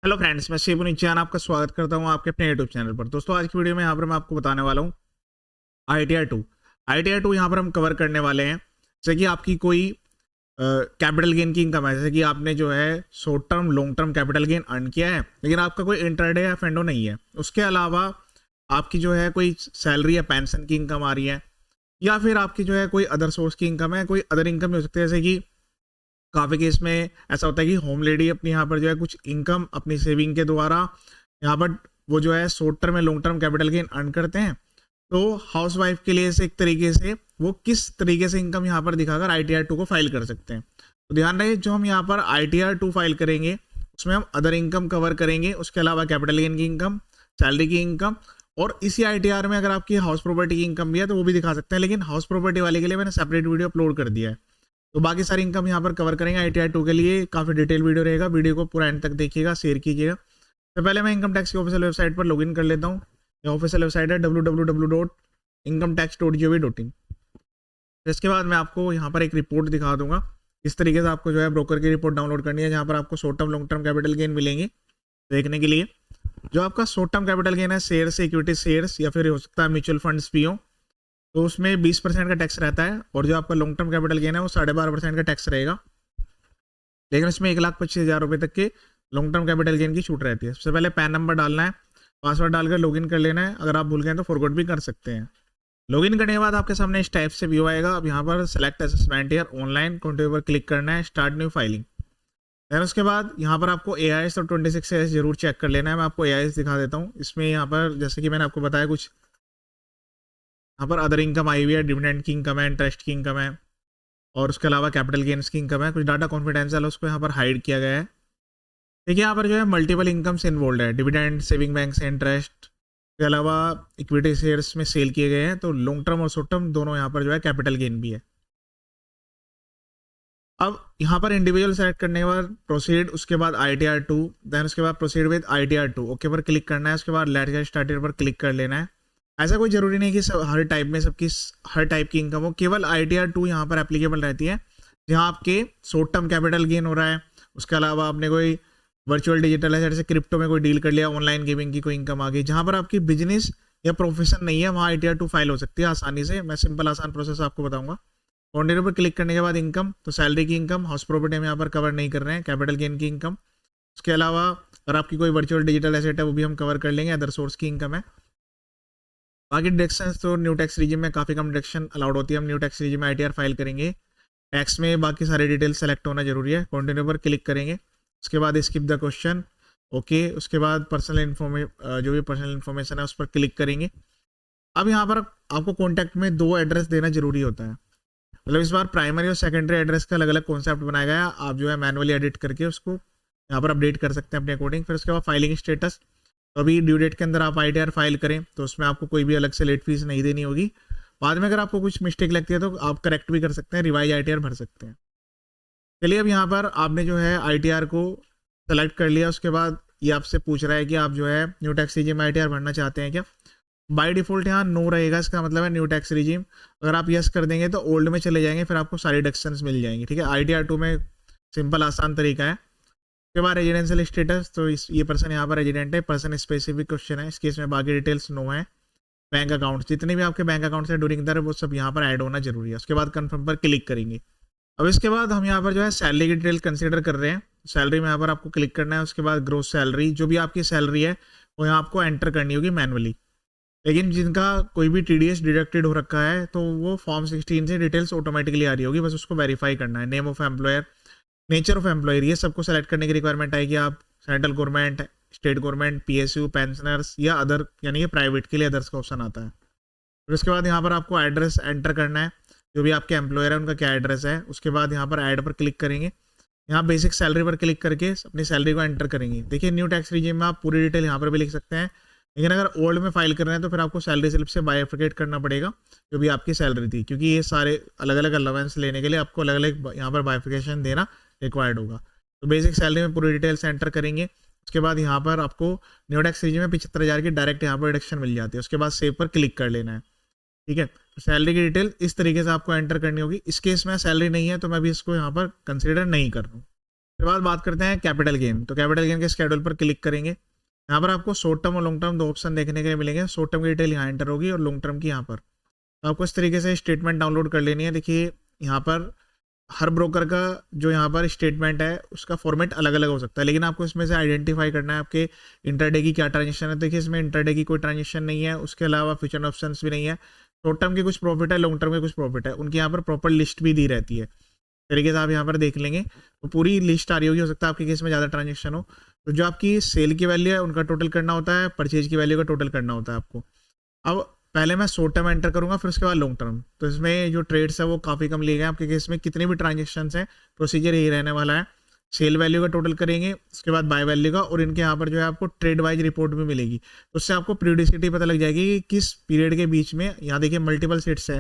Hello friends, मैं शिव निचान आपका स्वागत करता हूं आपके अपने यूट्यूब चैनल पर। दोस्तों, आज की वीडियो में यहाँ पर मैं आपको बताने वाला हूं आई टी आर 2 यहाँ पर हम कवर करने वाले हैं। जैसे कि आपकी कोई कैपिटल गेन की इनकम है, जैसे कि आपने जो है short term long term capital gain earn किया है, लेकिन आपका कोई इंट्राडे या फेंडो नहीं है। उसके अलावा आपकी जो है कोई सैलरी या पेंशन की इनकम आ रही है, या फिर आपकी जो है कोई अदर सोर्स की इनकम है, कोई अदर इनकम हो सकती है। जैसे कि काफ़ी केस में ऐसा होता है कि होम लेडी अपनी यहाँ पर जो है कुछ इनकम अपनी सेविंग के द्वारा यहाँ पर वो जो है शॉर्ट टर्म या long term capital gain earn करते हैं। तो हाउस वाइफ के लिए से एक तरीके से वो किस तरीके से इनकम यहाँ पर दिखाकर ITR 2 को फाइल कर सकते हैं। तो ध्यान रहे, जो हम यहाँ पर ITR 2 फाइल करेंगे उसमें हम अदर इनकम कवर करेंगे, उसके अलावा कैपिटल गेन की इनकम, सैलरी की इनकम, और इसी ITR में अगर आपकी हाउस प्रॉपर्टी की इनकम भी है तो वो भी दिखा सकते हैं। लेकिन हाउस प्रॉपर्टी वाले के लिए मैंने सेपरेट वीडियो अपलोड कर दिया है, तो बाकी सारी इनकम यहाँ पर कवर करेंगे। ITR 2 के लिए काफ़ी डिटेल वीडियो रहेगा, वीडियो को पूरा एंड तक देखिएगा, शेयर कीजिएगा। तो पहले मैं इनकम टैक्स की ऑफिशियल वेबसाइट पर लॉगिन कर लेता हूँ। ये ऑफिशियल वेबसाइट है www.incometax.gov.in। इसके बाद मैं आपको यहाँ पर एक रिपोर्ट दिखा दूंगा। इस तरीके से आपको जो है ब्रोकर की रिपोर्ट डाउनलोड करनी है, जहाँ पर आपको short term long term capital gain मिलेंगे देखने के लिए। जो आपका शॉर्ट टर्म कैपिटल गेन है, शेयर्स, इक्विटी शेयर्स, या फिर हो सकता है म्यूचुअल फंड्स भी हो, तो उसमें 20% का टैक्स रहता है। और जो आपका लॉन्ग टर्म कैपिटल गेन है वो 12.5% का टैक्स रहेगा, लेकिन इसमें 1,25,000 रुपये तक के लॉन्ग टर्म कैपिटल गेन की छूट रहती है। सबसे पहले पैन नंबर डालना है, पासवर्ड डालकर लॉगिन कर लेना है। अगर आप भूल गए तो फॉरगॉट भी कर सकते हैं। लॉगिन करने के बाद आपके सामने इस टाइप से व्यू आएगा। अब यहाँ पर select assessment year online continue पर क्लिक करना है, स्टार्ट न्यू फाइलिंग। फिर उसके बाद यहाँ पर आपको AIS और 26 AIS जरूर चेक कर लेना है। मैं आपको AIS दिखा देता हूँ। इसमें यहाँ पर जैसे कि मैंने आपको बताया, कुछ यहाँ पर अदर इनकम आई हुई है, डिविडेंड की इनकम है, इंटरेस्ट की इनकम है, और उसके अलावा कैपिटल गेन्स की इनकम है। कुछ डाटा कॉन्फिडेंशियल है, उसको यहाँ पर हाइड किया गया है। देखिए, यहाँ पर जो है मल्टीपल इनकम्स इन्वॉल्व है, डिविडेंड, सेविंग बैंक से इंटरेस्ट के अलावा इक्विटी शेयर्स में सेल किए गए हैं। तो लॉन्ग टर्म और शॉर्ट टर्म दोनों यहाँ पर जो है कैपिटल गेन भी है। अब यहाँ पर इंडिविजुअल सेलेक्ट करने के बाद प्रोसीड, उसके बाद ITR 2, देन उसके बाद प्रोसीड विद ITR 2, ओके पर क्लिक करना है। उसके बाद लेट्स गेट स्टार्टेड पर क्लिक कर लेना है। ऐसा कोई जरूरी नहीं कि हर टाइप में सबकी हर टाइप की इनकम हो, केवल ITR 2 यहाँ पर एप्लीकेबल रहती है जहाँ आपके शॉर्ट टर्म कैपिटल गेन हो रहा है। उसके अलावा आपने कोई वर्चुअल डिजिटल एसेट जैसे क्रिप्टो में कोई डील कर लिया, ऑनलाइन गेमिंग की कोई इनकम आ गई, जहाँ पर आपकी बिजनेस या प्रोफेशन नहीं है, वहाँ ITR 2 फाइल हो सकती है आसानी से। मैं सिंपल आसान प्रोसेस आपको बताऊंगा। कंटिन्यू पर क्लिक करने के बाद इनकम, तो सैलरी की इनकम, हाउस प्रॉपर्टी हम यहाँ पर कवर नहीं कर रहे हैं, कैपिटल गेन की इनकम। उसके अलावा अगर आपकी कोई वर्चुअल डिजिटल एसेट है वो भी हम कवर कर लेंगे, अदर सोर्स की इनकम है। बाकी डिडक्शंस तो न्यू टैक्स रीजिम में काफ़ी कम डिडक्शन अलाउड होती है। हम न्यू टैक्स रीजिम में ITR फाइल करेंगे। टैक्स में बाकी सारी डिटेल सेलेक्ट होना जरूरी है। कंटिन्यू पर क्लिक करेंगे। उसके बाद स्किप द क्वेश्चन, ओके। उसके बाद जो भी पर्सनल इन्फॉर्मेशन है उस पर क्लिक करेंगे। अब यहाँ पर आपको कॉन्टैक्ट में 2 एड्रेस देना जरूरी होता है। मतलब इस बार प्राइमरी और सेकेंडरी एड्रेस का अलग अलग कॉन्सेप्ट बनाया गया है। आप जो है मैनुअली एडिट करके उसको यहाँ पर अपडेट कर सकते हैं अपने अकॉर्डिंग। फिर उसके बाद फाइलिंग स्टेटस, तो अभी ड्यू डेट के अंदर आप ITR फाइल करें तो उसमें आपको कोई भी अलग से लेट फीस नहीं देनी होगी। बाद में अगर आपको कुछ मिस्टेक लगती है तो आप करेक्ट भी कर सकते हैं, रिवाइज ITR भर सकते हैं। चलिए, अब यहाँ पर आपने जो है ITR को सेलेक्ट कर लिया। उसके बाद ये आपसे पूछ रहा है कि आप जो है न्यू टैक्स रिजीम में ITR भरना चाहते हैं क्या। बाय डिफॉल्ट यहाँ नो रहेगा, इसका मतलब है न्यू टैक्स रिजीम। अगर आप यस कर देंगे तो ओल्ड में चले जाएंगे, फिर आपको सारी डिडक्शंस मिल जाएंगी। ठीक है, ITR 2 में सिंपल आसान तरीका है। उसके बाद रेजिडेंशियल स्टेटस, तो ये पर्सन यहाँ पर रेजिडेंट है, पर्सन स्पेसिफिक क्वेश्चन है, इस केस में बाकी डिटेल्स नो है। बैंक अकाउंट, जितने भी आपके बैंक अकाउंट्स हैं ड्यूरिंग द वो सब यहाँ पर ऐड होना जरूरी है। उसके बाद कन्फर्म पर क्लिक करेंगे। अब इसके बाद हम यहाँ पर जो है सैलरी की डिटेल कंसिडर कर रहे हैं। सैलरी में यहाँ पर आपको क्लिक करना है। उसके बाद ग्रोस सैलरी, जो भी आपकी सैलरी है वो यहाँ आपको एंटर करनी होगी मैनुअली। लेकिन जिनका कोई भी TDS डिडक्टेड हो रखा है तो वो फॉर्म 16 से डिटेल्स ऑटोमेटिकली आ रही होगी, बस उसको वेरीफाई करना है। Name of employer, nature of employer, ये सबको सेलेक्ट करने की रिक्वायरमेंट आएगी। आप central government, state government, PSU, pensioners या अदर, यानी कि प्राइवेट के लिए अदर्स का ऑप्शन आता है। फिर उसके बाद यहाँ पर आपको एड्रेस एंटर करना है, जो भी आपके एम्प्लॉयर है उनका क्या एड्रेस है। उसके बाद यहाँ पर ऐड पर क्लिक करेंगे। यहाँ बेसिक सैलरी पर क्लिक करके अपनी सैलरी को एंटर करेंगे। देखिए, न्यू टैक्स रिजीम में आप पूरी डिटेल यहाँ पर भी लिख सकते हैं, लेकिन अगर ओल्ड में फाइल कर रहे हैं तो फिर आपको सैलरी स्लिप से बाइफरकेट करना पड़ेगा जो भी आपकी सैलरी थी, क्योंकि ये सारे अलग अलग अलावेंस लेने के लिए आपको अलग अलग यहाँ पर बाइफिकेशन देना रिक्वायर्ड होगा। तो बेसिक सैलरी में पूरी डिटेल्स एंटर करेंगे। उसके बाद यहाँ पर आपको न्यू टैक्स रिजीम में 75,000 की डायरेक्ट यहाँ पर डिडक्शन मिल जाती है। उसके बाद सेव पर क्लिक कर लेना है। ठीक है, सैलरी की डिटेल इस तरीके से आपको एंटर करनी होगी। इस केस में सैलरी नहीं है तो मैं भी इसको यहाँ पर कंसिडर नहीं कर रहा हूँ। उसके बाद बात करते हैं कैपिटल गेन। तो कैपिटल गेन के स्केड्यूल पर क्लिक करेंगे। यहाँ पर आपको शॉर्ट टर्म और लॉन्ग टर्म दो ऑप्शन देखने के लिए मिलेंगे। शॉर्ट टर्म की डिटेल यहाँ एंटर होगी और लॉन्ग टर्म की यहाँ पर। तो आपको इस तरीके से स्टेटमेंट डाउनलोड कर लेनी है। देखिए यहाँ पर हर ब्रोकर का जो यहाँ पर स्टेटमेंट है उसका फॉर्मेट अलग अलग हो सकता है, लेकिन आपको इसमें से आइडेंटिफाई करना है आपके इंटरडे की क्या ट्रांजेक्शन है। देखिए इसमें इंटरडे की कोई ट्रांजेक्शन नहीं है, उसके अलावा फ्यूचर ऑप्शंस भी नहीं है। शॉर्ट टर्म के कुछ प्रॉफिट है, लॉन्ग टर्म के कुछ प्रॉफिट है, उनकी यहाँ पर प्रॉपर लिस्ट भी दी रहती है। तरीके से आप यहाँ पर देख लेंगे तो पूरी लिस्ट आ रही होगी। हो सकता है आपके केस में ज़्यादा ट्रांजेक्शन हो, तो जो आपकी सेल की वैल्यू है उनका टोटल करना होता है, परचेज की वैल्यू का टोटल करना होता है आपको। अब पहले मैं शॉर्ट टर्म एंटर करूंगा, फिर उसके बाद लॉन्ग टर्म। तो इसमें जो ट्रेड्स है वो काफ़ी कम लिए गए आपके केस में। कितने भी ट्रांजेक्शन्स हैं प्रोसीजर यही रहने वाला है। सेल वैल्यू का टोटल करेंगे, उसके बाद बाय वैल्यू का, और इनके यहाँ पर जो है आपको ट्रेड वाइज रिपोर्ट भी मिलेगी। तो उससे आपको पीरियडिसिटी पता लग जाएगी कि किस पीरियड के बीच में। यहाँ देखिए मल्टीपल सेट्स है,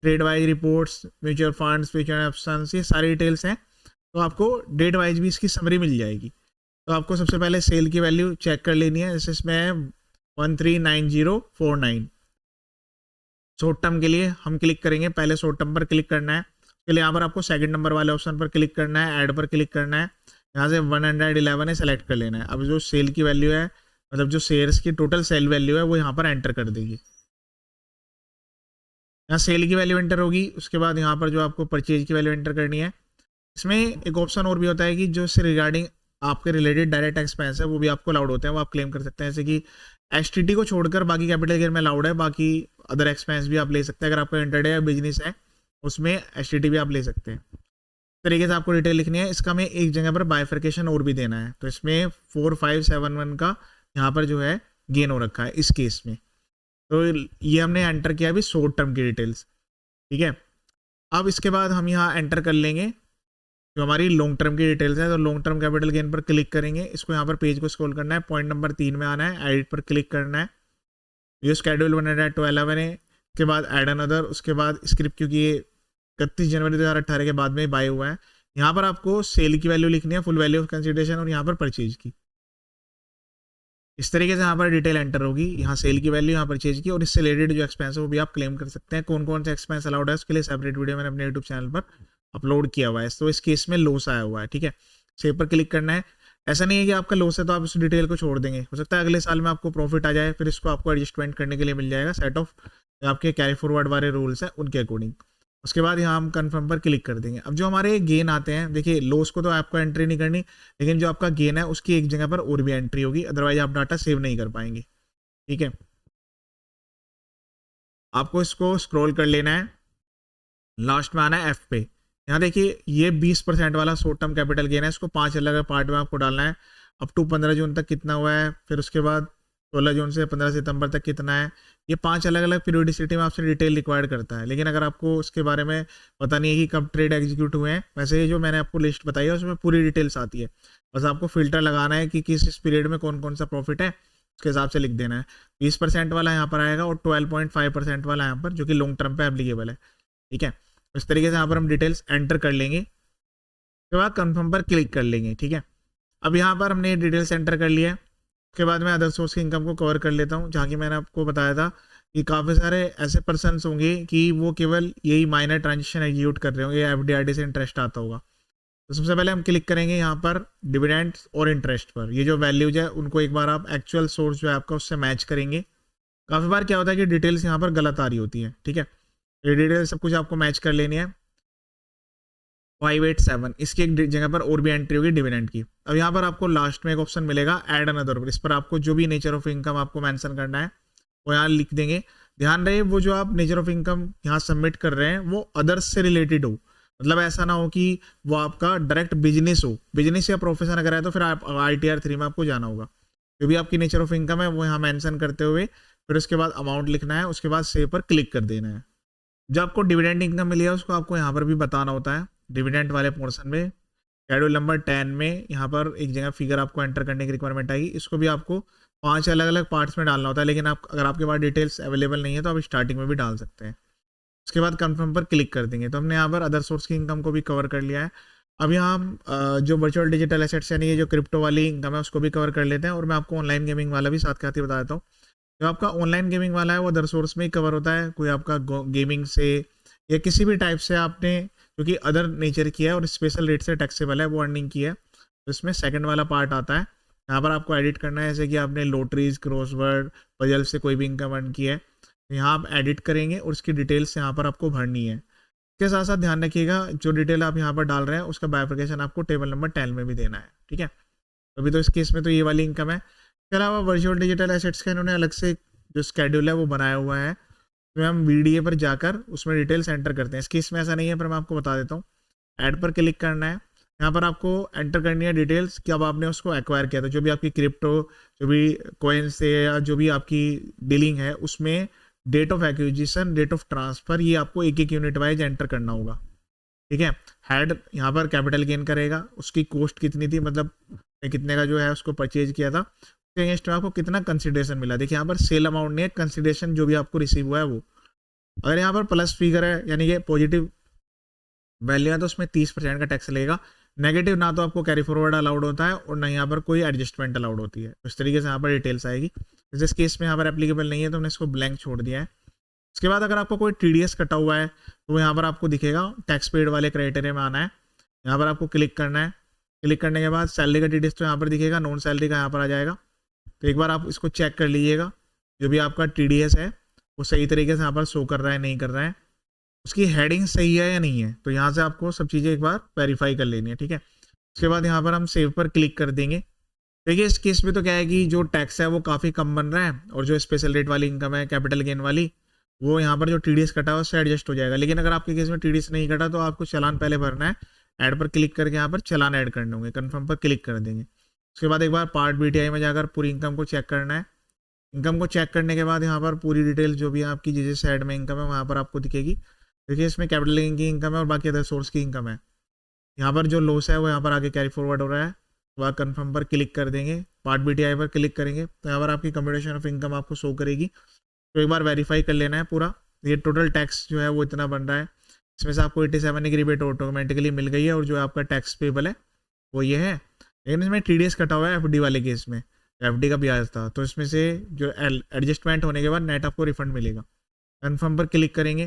trade wise reports, mutual funds, future options, ये सारी डिटेल्स हैं। तो आपको डेट वाइज भी इसकी समरी मिल जाएगी। तो आपको सबसे पहले सेल की वैल्यू चेक कर लेनी है। जैसे इसमें 139049 शॉर्ट टर्म के लिए हम क्लिक करेंगे। पहले शॉर्ट टर्म पर क्लिक करना है, उसके लिए यहाँ पर आपको सेकंड नंबर वाले ऑप्शन पर क्लिक करना है, ऐड पर क्लिक करना है। यहाँ से 111 है, सेलेक्ट कर लेना है। अब जो सेल की वैल्यू है, मतलब जो शेयर्स की टोटल सेल वैल्यू है वो यहाँ पर एंटर कर देगी। यहाँ सेल की वैल्यू एंटर होगी, उसके बाद यहाँ पर जो आपको परचेज की वैल्यू एंटर करनी है। इसमें एक ऑप्शन और भी होता है कि जो इससे रिगार्डिंग आपके रिलेटेड डायरेक्ट एक्सपेंस है वो भी आपको अलाउड होते हैं, वो आप क्लेम कर सकते हैं। जैसे कि एसटीटी को छोड़कर बाकी कैपिटल गेन में अलाउड है, बाकी अदर एक्सपेंस भी आप ले सकते हैं। अगर आपका इंटरडे या बिजनेस है उसमें एसटीटी भी आप ले सकते हैं। तरीके से आपको डिटेल लिखनी है। इसका में एक जगह पर बाइफर्केशन और भी देना है। तो इसमें 4571 का यहाँ पर जो है गेन हो रखा है इस केस में। तो ये हमने एंटर किया अभी शॉर्ट टर्म की डिटेल्स, ठीक है। अब इसके बाद हम यहाँ एंटर कर लेंगे जो हमारी लॉन्ग टर्म की डिटेल्स है। तो लॉन्ग टर्म कैपिटल गेन पर क्लिक करेंगे। इसको यहाँ पर पेज को स्क्रॉल करना है, पॉइंट नंबर 3 में आना है, एडिट पर क्लिक करना है। ये स्केड्यूल 111 है, उसके बाद एड अनदर, उसके बाद स्क्रिप्ट, क्योंकि ये 31 जनवरी 2018 के बाद में बाय हुआ है। यहाँ पर आपको सेल की वैल्यू लिखनी है, फुल वैल्यू ऑफ कंसिडरेशन, और यहाँ पर परचेज की। इस तरीके से यहाँ पर डिटेल एंटर होगी, यहाँ सेल की वैल्यू, यहाँ परचेज की, और इससे रिलेटेड जो एक्सपेंस है वो भी आप क्लेम कर सकते हैं। कौन कौन से एक्सपेंस अलाउड है उसके लिए सेपरेट वीडियो मैंने अपने यूट्यूब चैनल पर अपलोड किया हुआ है। तो इस केस में लॉस आया हुआ है, ठीक है। सेव पर क्लिक करना है। ऐसा नहीं है कि आपका लॉस है तो आप इस डिटेल को छोड़ देंगे, हो सकता है अगले साल में आपको प्रॉफिट आ जाए, फिर इसको आपको एडजस्टमेंट करने के लिए मिल जाएगा सेट ऑफ आपके कैरी फॉरवर्ड वाले रूल्स हैं उनके अकॉर्डिंग। उसके बाद यहाँ हम कन्फर्म पर क्लिक कर देंगे। अब जो हमारे गेन आते हैं, देखिए लॉस को तो आपको एंट्री नहीं करनी, लेकिन जो आपका गेन है उसकी एक जगह पर और भी एंट्री होगी, अदरवाइज आप डाटा सेव नहीं कर पाएंगे, ठीक है। आपको इसको स्क्रॉल कर लेना है, लास्ट में आना है एफ पे। यहाँ देखिए ये 20% वाला शॉर्ट टर्म कैपिटल गेन है, इसको 5 अलग अलग पार्ट में आपको डालना है। अप टू 15 जून तक कितना हुआ है, फिर उसके बाद 16 जून से 15 सितंबर तक कितना है। ये 5 अलग अलग पीरियडिसिटी में आपसे डिटेल रिक्वायर्ड करता है। लेकिन अगर आपको उसके बारे में पता नहीं है कि कब ट्रेड एग्जीक्यूट हुए हैं, वैसे ये जो मैंने आपको लिस्ट बताई है उसमें पूरी डिटेल्स आती है। बस आपको फिल्टर लगाना है कि किस पीरियड में कौन कौन सा प्रॉफिट है, उसके हिसाब से लिख देना है। 20% वाला यहाँ पर आएगा और 12.5% वाला यहाँ पर, जो कि लॉन्ग टर्म पे एप्लीकेबल है, ठीक है। इस तरीके से यहाँ पर हम डिटेल्स एंटर कर लेंगे, उसके बाद कंफर्म पर क्लिक कर लेंगे, ठीक है। अब यहाँ पर हमने डिटेल्स एंटर कर लिया है। उसके बाद मैं अदर सोर्स की इनकम को कवर कर लेता हूँ, जहाँ की मैंने आपको बताया था कि काफ़ी सारे ऐसे पर्सन्स होंगे कि वो केवल यही माइनर ट्रांजेक्शन एग्जीक्यूट कर रहे होंगे, या एफडीआरडी से इंटरेस्ट आता होगा। तो सबसे पहले हम क्लिक करेंगे यहाँ पर डिविडेंड्स और इंटरेस्ट पर। ये जो वैल्यूज है उनको एक बार आप एक्चुअल सोर्स जो है आपका उससे मैच करेंगे। काफ़ी बार क्या होता है कि डिटेल्स यहाँ पर गलत आ रही होती है, ठीक है। ये डिटेल सब कुछ आपको मैच कर लेनी है। 587 इसकी एक जगह पर और भी एंट्री होगी डिविडेंड की। अब यहाँ पर आपको लास्ट में एक ऑप्शन मिलेगा ऐड अनदर पर, इस पर आपको जो भी नेचर ऑफ इनकम आपको मेंशन करना है वो यहाँ लिख देंगे। ध्यान रहे वो जो आप नेचर ऑफ इनकम यहाँ सबमिट कर रहे हैं वो अदर्स से रिलेटेड हो, मतलब ऐसा ना हो कि वो आपका डायरेक्ट बिजनेस हो। बिजनेस या प्रोफेशन अगर है तो फिर आप ITR 3 में आपको जाना होगा। जो भी आपकी नेचर ऑफ इनकम है वो यहाँ मेंशन करते हुए फिर उसके बाद अमाउंट लिखना है, उसके बाद सेव पर क्लिक कर देना है। जो आपको डिविडेंड इनकम मिली है उसको आपको यहाँ पर भी बताना होता है। डिविडेंड वाले पोर्शन में शेड्यूल नंबर 10 में यहाँ पर एक जगह फिगर आपको एंटर करने की रिक्वायरमेंट आएगी। इसको भी आपको 5 अलग अलग पार्ट्स में डालना होता है, लेकिन आप अगर आपके पास डिटेल्स अवेलेबल नहीं है तो आप स्टार्टिंग में भी डाल सकते हैं। उसके बाद कंफर्म पर क्लिक कर देंगे। तो हमने यहाँ पर अदर सोर्स की इनकम को भी कवर कर लिया है। अब यहाँ हम जो वर्चुअल डिजिटल एसेट्स यानी ये जो क्रिप्टो वाली इनकम है उसको भी कवर कर लेते हैं, और मैं आपको ऑनलाइन गेमिंग वाला भी साथ साथ ही बता देता हूँ। जो आपका ऑनलाइन गेमिंग वाला है वो अदर सोर्स में ही कवर होता है। कोई आपका गेमिंग से या किसी भी टाइप से आपने क्योंकि अदर नेचर की है और स्पेशल रेट से टैक्सेबल है वो अर्निंग की है, तो इसमें सेकंड वाला पार्ट आता है, यहाँ पर आपको एडिट करना है। जैसे कि आपने लॉटरीज, क्रॉसवर्ड, पजल से कोई भी इनकम अर्न की है, तो यहाँ आप एडिट करेंगे और उसकी डिटेल्स यहाँ पर आपको भरनी है। इसके साथ साथ ध्यान रखिएगा जो डिटेल आप यहाँ पर डाल रहे हैं उसका बाइफर्केशन आपको टेबल नंबर 10 में भी देना है, ठीक है। अभी तो इस केस में तो ये वाली इनकम है। इसके अलावा वर्चुअल डिजिटल एसेट्स का इन्होंने अलग से जो स्केड्यूल है वो बनाया हुआ है, तो हम वीडीए पर जाकर उसमें डिटेल्स एंटर करते हैं। इस केस में ऐसा नहीं है, पर मैं आपको बता देता हूँ। ऐड पर क्लिक करना है, यहाँ पर आपको एंटर करनी है डिटेल्स कि अब आपने उसको एक्वायर किया था, जो भी आपकी क्रिप्टो, जो भी कॉइन से या जो भी आपकी डीलिंग है उसमें date of acquisition, date of transfer, ये आपको एक एक यूनिट वाइज एंटर करना होगा, ठीक है। हेड यहाँ पर कैपिटल गेन करेगा, उसकी कॉस्ट कितनी थी, मतलब कितने का जो है उसको परचेज किया था, उसके अगेंस्ट में आपको कितना कंसिडरेशन मिला। देखिए यहाँ पर सेल अमाउंट नहीं है, कंसिडरेशन जो भी आपको रिसीव हुआ है वो। अगर यहाँ पर प्लस फिगर है यानी कि पॉजिटिव वैल्यू है तो उसमें 30% का टैक्स लगेगा। नेगेटिव ना तो आपको कैरी फॉरवर्ड अलाउड होता है और ना यहाँ पर कोई एडजस्टमेंट अलाउड होती है। इस तरीके से यहाँ पर डिटेल्स आएगी। जिस केस में यहाँ पर एप्लीकेबल नहीं है तो हमने इसको ब्लैंक छोड़ दिया है। उसके बाद अगर आपको कोई TDS कटा हुआ है तो यहाँ पर आपको दिखेगा, टैक्स पेड वाले क्राइटेरिया में आना है, यहाँ पर आपको क्लिक करना है। क्लिक करने के बाद सैलरी का TDS तो यहाँ पर दिखेगा, नॉन सैलरी का यहाँ पर आ जाएगा। तो एक बार आप इसको चेक कर लीजिएगा, जो भी आपका TDS है वो सही तरीके से यहाँ पर शो कर रहा है नहीं कर रहा है, उसकी हेडिंग सही है या नहीं है। तो यहाँ से आपको सब चीज़ें एक बार वेरीफाई कर लेनी है, ठीक है। उसके बाद यहाँ पर हम सेव पर क्लिक कर देंगे। देखिए इस केस में तो क्या है कि जो टैक्स है वो काफ़ी कम बन रहा है और जो स्पेशल रेट वाली इनकम है, कैपिटल गेन वाली, वो यहाँ पर जो TDS कटा है उससे एडजस्ट हो जाएगा। लेकिन अगर आपके केस में TDS नहीं कटा तो आपको चालान पहले भरना है। ऐड पर क्लिक करके यहाँ पर चालान ऐड करने होंगे, कन्फर्म पर क्लिक कर देंगे। उसके बाद एक बार पार्ट BTI में जाकर पूरी इनकम को चेक करना है। इनकम को चेक करने के बाद यहाँ पर पूरी डिटेल जो भी आपकी जिस साइड में इनकम है वहाँ पर आपको दिखेगी। देखिए इसमें कैपिटल गेन की इनकम है और बाकी अदर सोर्स की इनकम है। यहाँ पर जो लॉस है वो यहाँ पर आगे कैरी फॉरवर्ड हो रहा है, वह कन्फर्म पर क्लिक कर देंगे। पार्ट BTI पर क्लिक करेंगे तो यहाँ पर आपकी कंप्यूटेशन ऑफ इनकम आपको शो करेगी। तो एक बार वेरीफाई कर लेना है पूरा। ये टोटल टैक्स जो है वो इतना बन रहा है, इसमें से आपको 87 की रिबेट ऑटोमेटिकली मिल गई है और जो आपका टैक्स पेबल है वो ये है। लेकिन इसमें TDS कटा हुआ है FD वाले केस में, FD का ब्याज था, तो इसमें से जो एडजस्टमेंट होने के बाद नेट आपको रिफंड मिलेगा। कन्फर्म पर क्लिक करेंगे।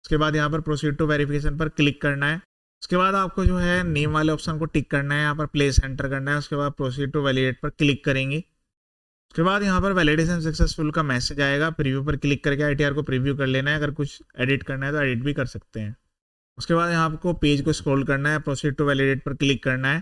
उसके बाद यहाँ पर प्रोसीड टू वेरिफिकेशन पर क्लिक करना है। उसके बाद आपको जो है नेम वाले ऑप्शन को टिक करना है, यहाँ पर प्लेस एंटर करना है। उसके बाद प्रोसीड टू वैलिडेट पर क्लिक करेंगे। उसके बाद यहाँ पर वैलिडेशन सक्सेसफुल का मैसेज आएगा। प्रीव्यू पर क्लिक करके ITR को प्रीव्यू कर लेना है। अगर कुछ एडिट करना है तो एडिट भी कर सकते हैं। उसके बाद यहाँ आपको पेज को स्क्रॉल करना है, प्रोसीड टू वैलिडेट पर क्लिक करना है।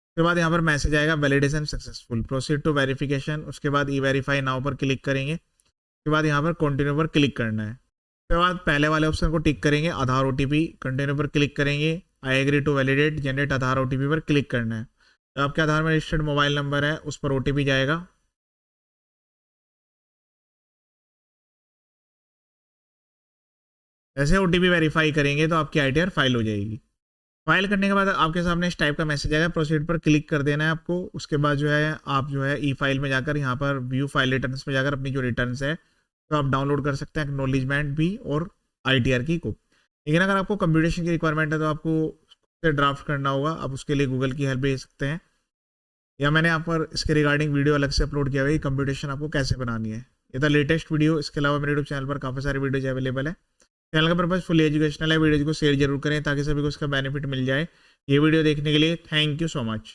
उसके बाद यहाँ पर मैसेज आएगा validation successful, proceed to verification. उसके बाद E-वेरीफाई नाउ पर क्लिक करेंगे। उसके बाद यहाँ पर कंटिन्यू पर क्लिक करना है। उसके बाद पहले वाले ऑप्शन को टिक करेंगे, आधार OTP। कंटिन्यू पर क्लिक करेंगे। I agree to validate generate Aadhaar OTP पर क्लिक करना है। तो आपके आधार में रजिस्टर्ड मोबाइल नंबर है उस पर OTP जाएगा। ऐसे OTP वेरीफाई करेंगे तो आपकी ITR फाइल हो जाएगी। फाइल करने के बाद आपके सामने इस टाइप का मैसेज आएगा, प्रोसीड पर क्लिक कर देना है आपको। उसके बाद जो है आप जो है E-फाइल में जाकर यहाँ पर व्यू फाइल रिटर्न्स में जाकर अपनी जो रिटर्न्स है तो आप डाउनलोड कर सकते हैं, एक्नॉलेजमेंट भी और ITR की कॉपी। लेकिन अगर आपको कंप्यूटेशन की रिक्वायरमेंट है तो आपको ड्राफ्ट करना होगा, आप उसके लिए गूगल की हेल्प ले सकते हैं, या मैंने यहाँ पर इसके रिगार्डिंग वीडियो अलग से अपलोड किया हुआ है कंप्यूटेशन आपको कैसे बनानी है। ये था लेटेस्ट वीडियो। इसके अलावा मेरे यूट्यूब चैनल पर काफ़ी सारी वीडियोज अवेलेबल है। चैनल का पर्पज फुल एजुकेशनल है। वीडियो को शेयर जरूर करें ताकि सभी को इसका बेनिफिट मिल जाए। ये वीडियो देखने के लिए थैंक यू सो मच।